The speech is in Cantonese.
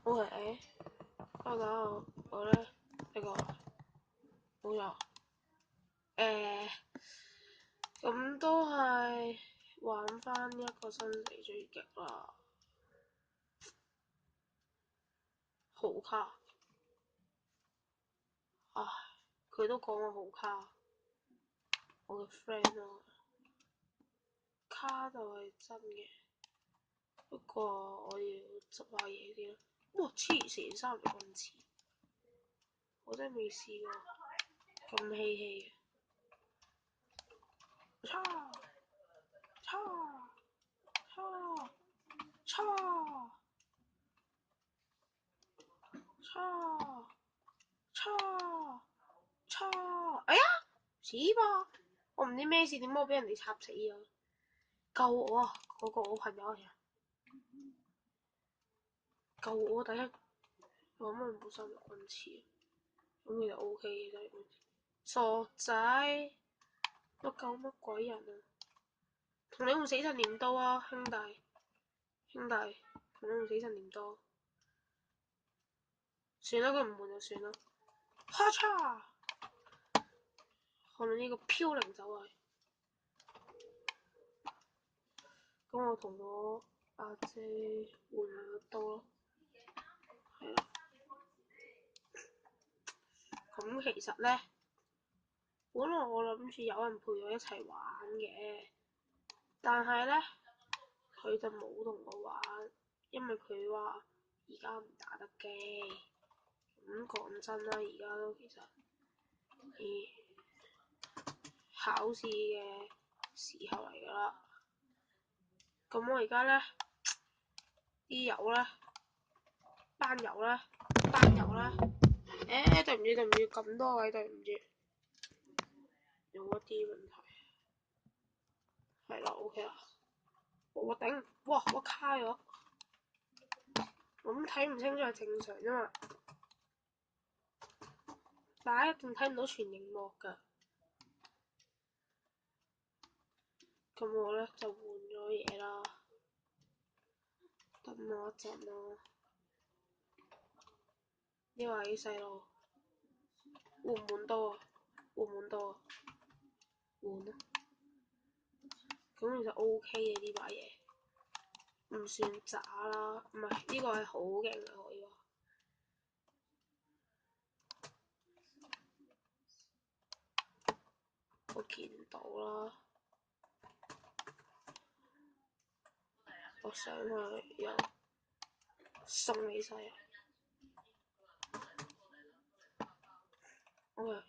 喂，大家好，我咧呢個冇錯，咁都係玩翻一個生死追擊啦，好卡，唉，佢都講我好卡，我嘅 friend 啊，卡就係真嘅，不過我要執下嘢先啦。哇，黐線3條棍刺，我真係未試過咁稀奇嘅。叉叉叉叉叉叉叉！哎呀，死吧！我唔知咩事，點解我俾人哋插死啊！救我啊！嗰個我朋友嚟啊！救我！第一，我諗冇3條棍刺，咁其實 OK 嘅真係。傻仔，我救乜鬼人啊？同你用死神鐮刀啊，兄弟，同你用死神鐮刀。算啦，佢唔換就算啦。咔嚓！後面呢個飄零走位，咁我同我阿姐換下刀咯。係啦，咁其實咧，本來我諗住有人陪我一齊玩嘅，但係咧佢就冇同我玩，因為佢話而家唔打得機。咁講真啦，而家都其實考試嘅時候嚟㗎啦。咁我而家咧啲友咧，班友咧，對唔住，咁多位對唔住，有一啲問題，係啦 ，OK 啦，我頂，哇，我卡咗，我咁睇唔清楚係正常啫嘛，但係一定睇唔到全螢幕㗎，咁我咧就換咗嘢啦，等我一陣啦，呢位細路換唔換刀啊？換啦，咁其實 OK 嘅呢把嘢，唔算渣啦，唔係呢個係好勁啊，可以話。我見到啦，我上去又送起晒，我又